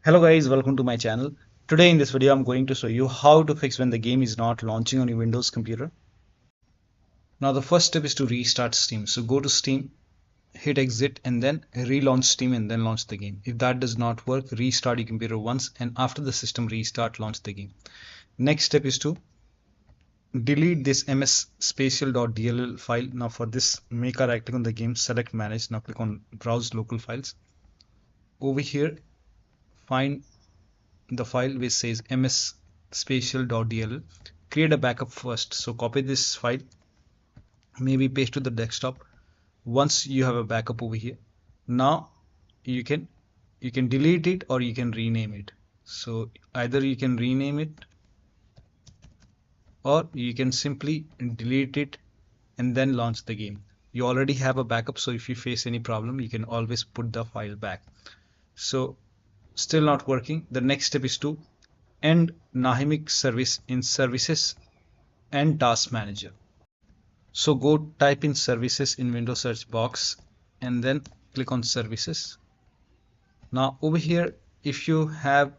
Hello guys, welcome to my channel. Today in this video I'm going to show you how to fix when the game is not launching on your Windows computer. Now the first step is to restart Steam. So go to Steam, hit exit and then relaunch Steam and then launch the game. If that does not work, restart your computer once and after the system restart, launch the game. Next step is to delete this MSSpatial.dll file. Now for this, make a right click on the game, select manage, now click on browse local files. Over here, find the file which says MSSpatial.dll. Create a backup first. So copy this file, maybe paste to the desktop. Once you have a backup over here, now you can delete it or you can rename it. So either you can rename it or you can simply delete it and then launch the game. You already have a backup, so if you face any problem you can always put the file back. So still not working, the next step is to end Nahimic Service in Services and Task Manager. So go type in Services in Windows search box and then click on Services. Now over here, if you have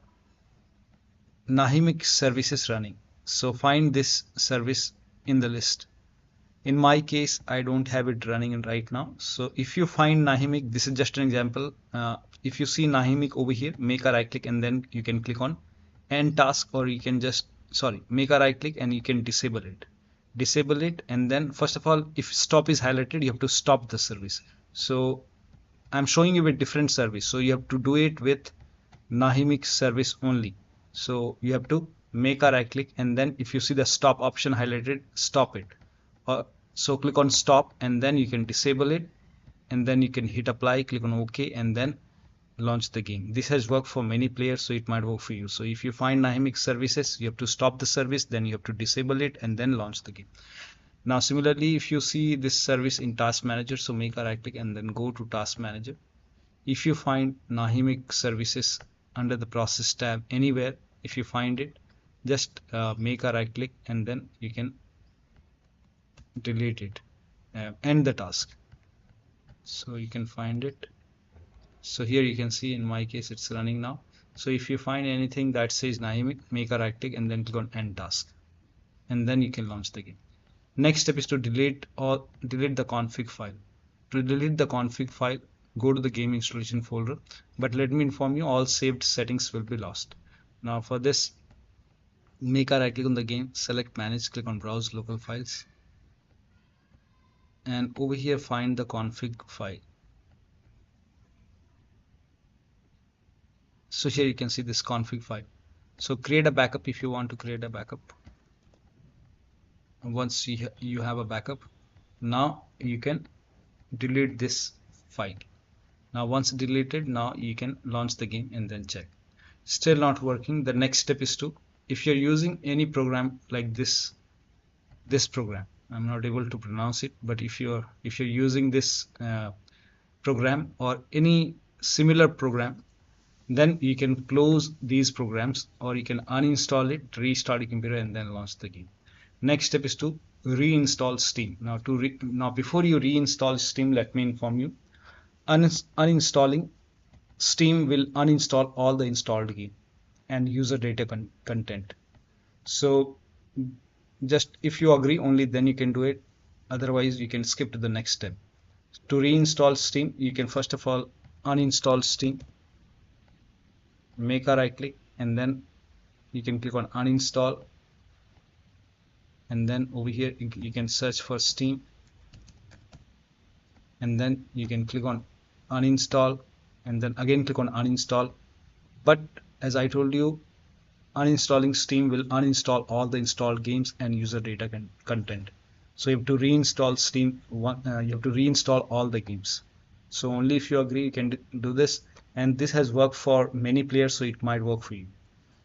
Nahimic Services running, so find this service in the list. In my case, I don't have it running right now. So if you find Nahimic, this is just an example. If you see Nahimic over here, make a right click and then you can click on end task, or you can just make a right click and you can disable it. And then first of all, if stop is highlighted, you have to stop the service. So I'm showing you with different service, so you have to do it with Nahimic Service only. So you have to make a right click and then if you see the stop option highlighted, stop it. So click on stop and then you can disable it and then you can hit apply, click on OK and then launch the game. This has worked for many players, so it might work for you. So if you find Nahimic Services, you have to stop the service, then you have to disable it and then launch the game. Now similarly, if you see this service in Task Manager, so make a right click and then go to Task Manager. If you find Nahimic Services under the Process tab anywhere, if you find it, just make a right click and then you can delete it, end the task. So you can find it. So here you can see in my case it's running now. So if you find anything that says Nahimic, make a right click and then click on end task and then you can launch the game. Next step is to delete the config file. To delete the config file, go to the game installation folder, but let me inform you, all saved settings will be lost. Now for this, make a right click on the game, select manage, click on browse local files and over here find the config file. So here you can see this config file. So create a backup if you want to create a backup. Once you have a backup, now you can delete this file. Now once deleted, now you can launch the game and then check. Still not working. The next step is to, if you're using any program like this program, I'm not able to pronounce it, but if you're using this program or any similar program, then you can close these programs or you can uninstall it, restart your computer and then launch the game. Next step is to reinstall Steam. Now before you reinstall Steam, let me inform you, uninstalling Steam will uninstall all the installed game and user data content. So just if you agree only, then you can do it, otherwise you can skip to the next step. To reinstall Steam, you can first of all uninstall Steam, make a right click and then you can click on uninstall and then over here you can search for Steam and then you can click on uninstall and then again click on uninstall. But as I told you, uninstalling Steam will uninstall all the installed games and user data content. So you have to reinstall Steam, you have to reinstall all the games. So only if you agree you can do this, and this has worked for many players, so it might work for you.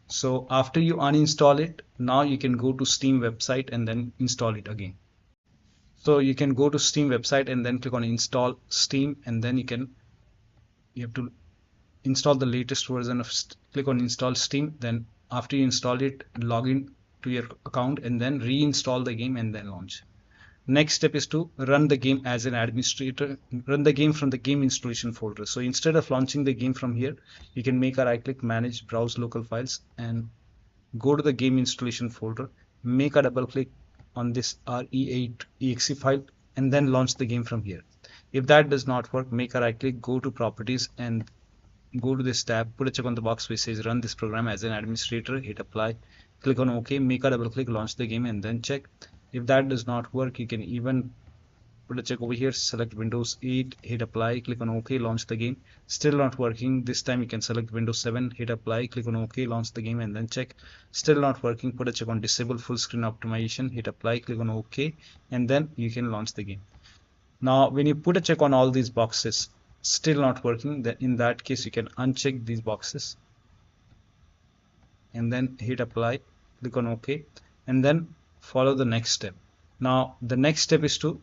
So after you uninstall it, now you can go to Steam website and then install it again. So you can go to Steam website and then click on install Steam and then you have to install the latest version of click on install Steam. Then after you install it, log in to your account and then reinstall the game and then launch. Next step is to run the game as an administrator, run the game from the game installation folder. So instead of launching the game from here, you can make a right click, manage, browse local files, and go to the game installation folder, make a double click on this RE8 exe file, and then launch the game from here. If that does not work, make a right click, go to properties, and go to this tab, put a check on the box which says run this program as an administrator, hit apply, click on OK, make a double click, launch the game, and then check. If that does not work, you can even put a check over here, select Windows 8, hit apply, click on OK, launch the game. Still not working. This time you can select Windows 7, hit apply, click on OK, launch the game, and then check. Still not working. Put a check on disable full screen optimization, hit apply, click on OK, and then you can launch the game. Now when you put a check on all these boxes, still not working, then in that case you can uncheck these boxes and then hit apply, click on OK, and then follow the next step. Now the next step is to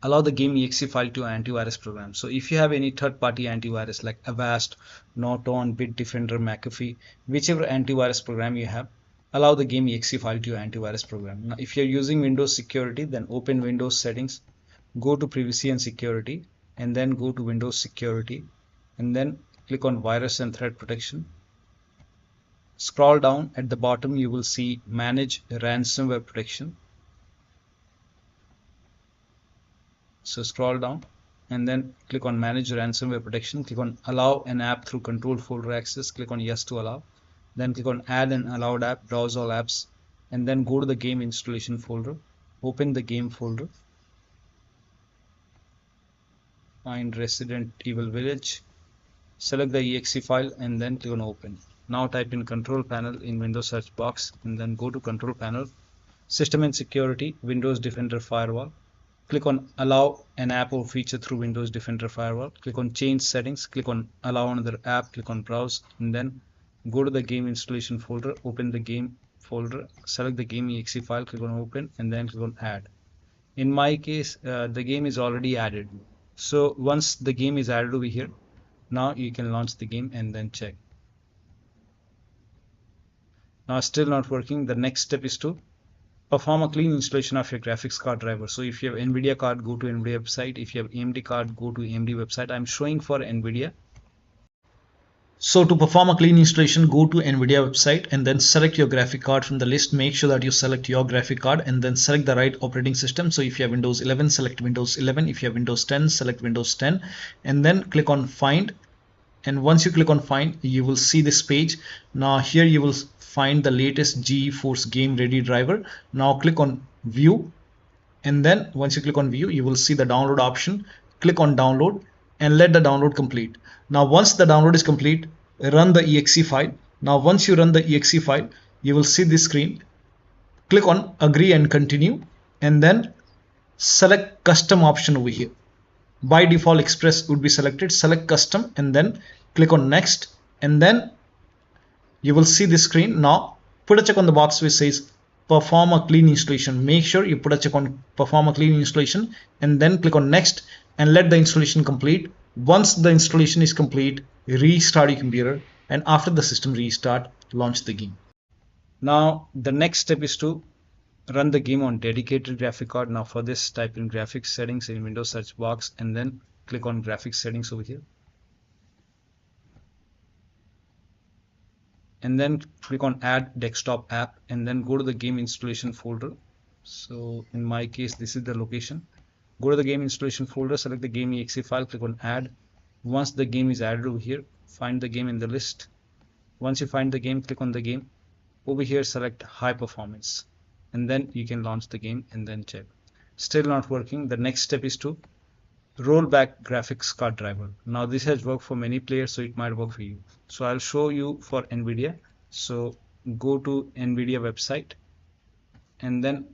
allow the game exe file to antivirus program. So if you have any third-party antivirus like Avast, Norton, Bitdefender, McAfee, whichever antivirus program you have, allow the game exe file to your antivirus program. Now if you're using Windows security, then open Windows settings, go to privacy and security, and then go to Windows security, and then click on virus and threat protection. Scroll down, at the bottom you will see manage ransomware protection. So scroll down and then click on manage ransomware protection, click on allow an app through control folder access, click on yes to allow, then click on add an allowed app, browse all apps, and then go to the game installation folder, open the game folder, find Resident Evil Village, select the exe file, and then click on open. Now type in control panel in Windows search box, and then go to control panel, system and security, Windows Defender Firewall. Click on allow an app or feature through Windows Defender Firewall. Click on change settings, click on allow another app, click on browse, and then go to the game installation folder, open the game folder, select the game exe file, click on open, and then click on add. In my case, the game is already added. So once the game is added over here, now you can launch the game and then check. Now still not working. The next step is to perform a clean installation of your graphics card driver. So if you have NVIDIA card, go to NVIDIA website. If you have AMD card, go to AMD website. I'm showing for NVIDIA. So to perform a clean installation, go to NVIDIA website and then select your graphic card from the list. Make sure that you select your graphic card and then select the right operating system. So if you have Windows 11, select Windows 11. If you have Windows 10, select Windows 10, and then click on find. And once you click on find, you will see this page. Now here you will find the latest GeForce Game Ready driver. Now click on view, and then once you click on view, you will see the download option. Click on download and let the download complete. Now once the download is complete, run the exe file. Now once you run the exe file, you will see this screen. Click on agree and continue, and then select custom option over here. By default express would be selected. Select custom and then click on next, and then you will see this screen. Now put a check on the box which says perform a clean installation. Make sure you put a check on perform a clean installation and then click on next and let the installation complete. Once the installation is complete, restart your computer, and after the system restart, launch the game. Now the next step is to run the game on dedicated graphic card. Now for this, type in graphics settings in Windows search box and then click on graphics settings over here, and then click on add desktop app and then go to the game installation folder. So in my case, this is the location. Go to the game installation folder, select the game exe file, click on add. Once the game is added over here, find the game in the list. Once you find the game, click on the game. Over here, select high performance, and then you can launch the game and then check. Still not working. The next step is to roll back graphics card driver. Now this has worked for many players, so it might work for you. So I'll show you for NVIDIA. So go to NVIDIA website and then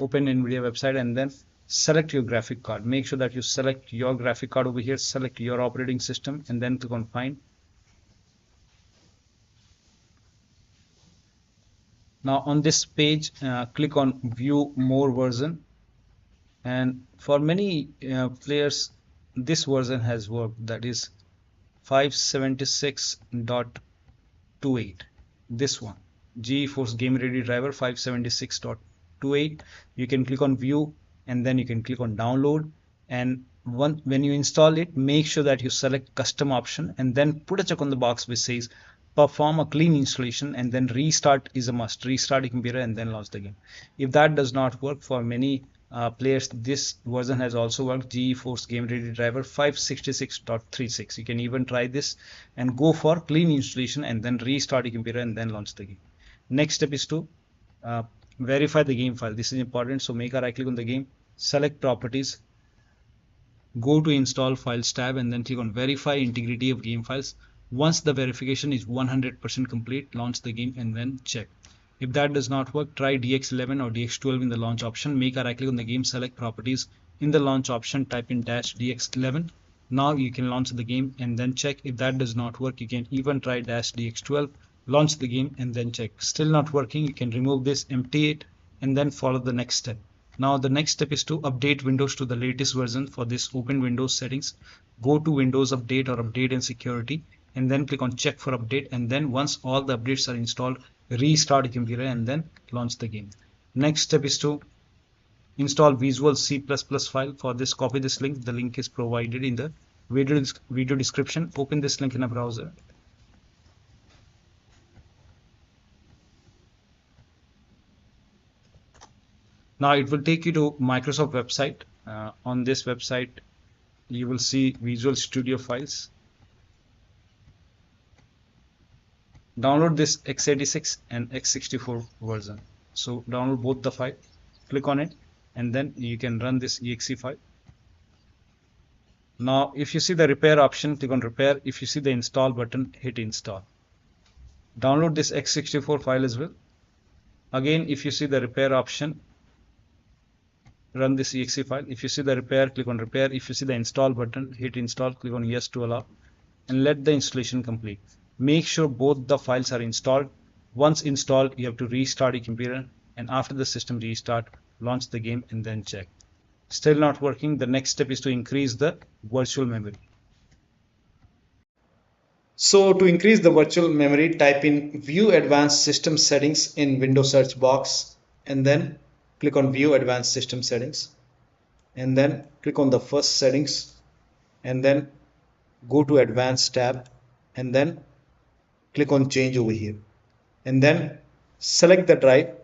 open NVIDIA website and then select your graphic card. Make sure that you select your graphic card over here, select your operating system, and then click on find. Now on this page, click on view more version, and for many players this version has worked, that is 576.28. this one, GeForce Game Ready driver 576.28. 192.168, you can click on view and then you can click on download. And when you install it, make sure that you select custom option and then put a check on the box which says perform a clean installation, and then restart is a must. Restart your computer and then launch the game. If that does not work for many players, this version has also worked, GeForce Game Ready Driver 566.36. You can even try this and go for clean installation and then restart your computer and then launch the game. Next step is to verify the game file. This is important, so make a right click on the game, select properties, go to install files tab and then click on verify integrity of game files. Once the verification is 100% complete, launch the game and then check. If that does not work, try DX11 or DX12 in the launch option. Make a right click on the game, select properties. In the launch option, type in -DX11. Now you can launch the game and then check. If that does not work, you can even try -DX12, launch the game and then check. Still not working, you can remove this, empty it, and then follow the next step. Now the next step is to update Windows to the latest version. For this, open Windows settings, go to Windows Update or Update and Security, and then click on check for update. And then once all the updates are installed, restart your computer and then launch the game. Next step is to install Visual C++ file. For this, copy this link. The link is provided in the video description. Open this link in a browser. Now it will take you to Microsoft website. On this website, you will see Visual Studio files. Download this x86 and x64 version. So download both the file, click on it, and then you can run this exe file. Now if you see the repair option, click on repair. If you see the install button, hit install. Download this x64 file as well. Again, if you see the repair option, run this exe file. If you see the repair, click on repair. If you see the install button, hit install, click on yes to allow, and let the installation complete. Make sure both the files are installed. Once installed, you have to restart your computer, and after the system restart, launch the game and then check. Still not working, the next step is to increase the virtual memory. So to increase the virtual memory, type in View Advanced System Settings in Windows search box, and then click on View Advanced System Settings, and then click on the first settings, and then go to Advanced tab, and then click on Change over here, and then select the drive.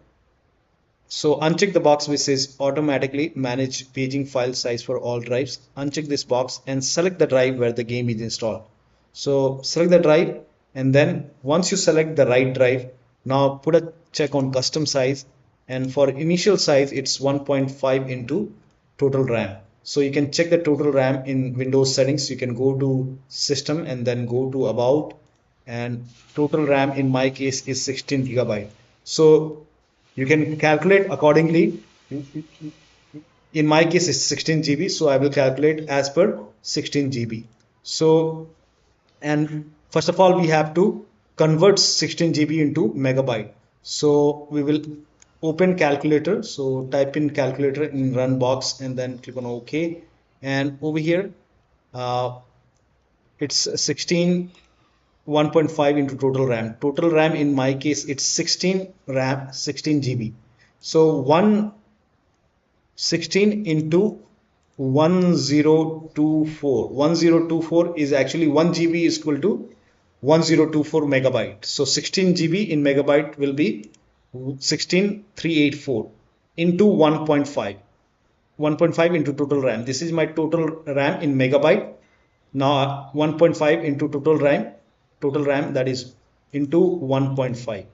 So uncheck the box which says automatically manage paging file size for all drives. Uncheck this box and select the drive where the game is installed. So select the drive, and then once you select the right drive, now put a check on custom size, and for initial size it's 1.5 into total RAM. So you can check the total RAM in Windows settings. You can go to system and then go to about, and total RAM in my case is 16 GB. So you can calculate accordingly. In my case it's 16 GB, so I will calculate as per 16 GB. So, and first of all we have to convert 16 GB into megabyte. So we will open calculator. So type in calculator in run box and then click on OK, and over here it's 16 1.5 into total RAM. Total RAM in my case it's 16 RAM, 16 GB. So 16 into 1024. 1024 is actually 1 GB is equal to 1024 megabyte. So 16 GB in megabyte will be 16384 into 1.5. 1.5 into total RAM. This is my total RAM in megabyte. Now 1.5 into total RAM, that is into 1.5.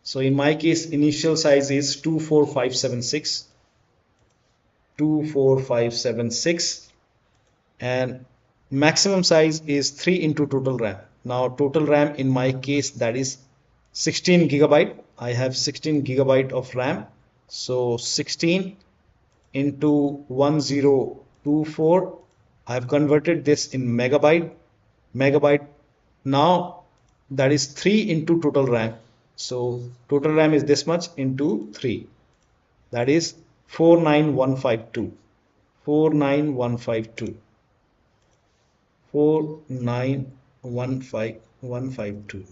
So in my case initial size is 24576, and maximum size is 3 into total RAM. Now total RAM in my case, that is 16 GB. I have 16 GB of RAM. So 16 into 1024, I have converted this in megabyte. Now that is 3 into total RAM. So total RAM is this much into 3, that is 49152. 4915152.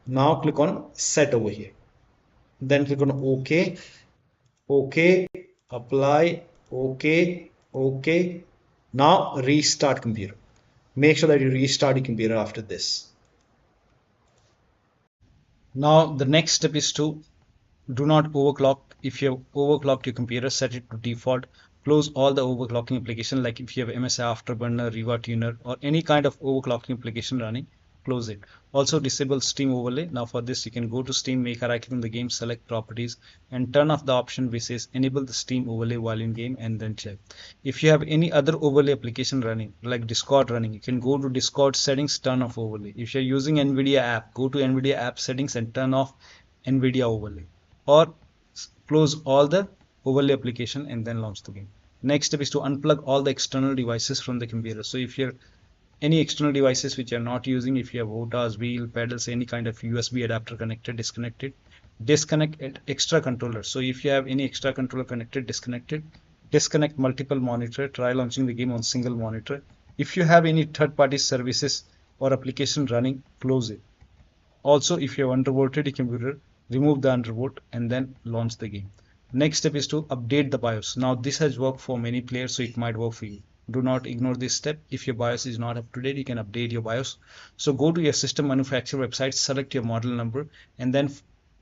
Now click on set over here. then click on OK, OK, apply, OK, OK. Now restart computer. Make sure that you restart your computer after this. Now the next step is to do not overclock. If you have overclocked your computer, set it to default. Close all the overclocking application, like if you have MSI Afterburner, Riva Tuner, or any kind of overclocking application running, close it. Also disable Steam overlay. Now for this, you can go to Steam, make a right click on the game, select properties, and turn off the option which says enable the Steam overlay while in game, and then check. If you have any other overlay application running, like Discord running, you can go to Discord settings, turn off overlay. If you're using NVIDIA app, go to NVIDIA app settings and turn off NVIDIA overlay, or close all the overlay application and then launch the game. Next step is to unplug all the external devices from the computer. So if you're any external devices which you're not using, if you have OTAs, wheel, pedals, any kind of USB adapter connected, disconnected. Disconnect extra controller. So if you have any extra controller connected, disconnected. Disconnect multiple monitor. Try launching the game on single monitor. If you have any third-party services or application running, close it. Also, if you have undervolted your computer, remove the undervolt and then launch the game. Next step is to update the BIOS. Now this has worked for many players, so it might work for you. Do not ignore this step. If your BIOS is not up to date, you can update your BIOS. So go to your system manufacturer website, select your model number, and then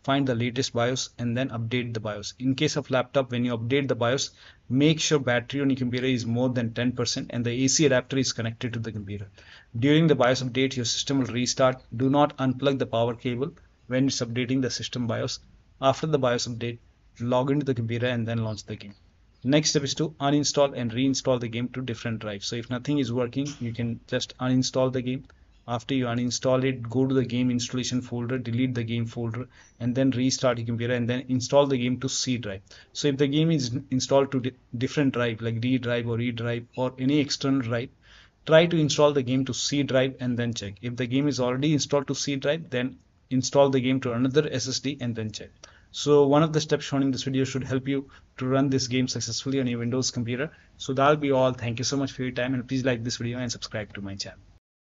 find the latest BIOS and then update the BIOS. In case of laptop, when you update the BIOS, make sure battery on your computer is more than 10% and the AC adapter is connected to the computer. During the BIOS update, your system will restart. Do not unplug the power cable when it's updating the system BIOS. After the BIOS update, log into the computer and then launch the game. Next step is to uninstall and reinstall the game to different drives. So if nothing is working, you can just uninstall the game. After you uninstall it, go to the game installation folder, delete the game folder, and then restart your computer and then install the game to C drive. So if the game is installed to different drive like D drive or E drive or any external drive, try to install the game to C drive and then check. If the game is already installed to C drive, then install the game to another SSD and then check. So one of the steps shown in this video should help you to run this game successfully on your Windows computer. So that'll be all. Thank you so much for your time, and please like this video and subscribe to my channel.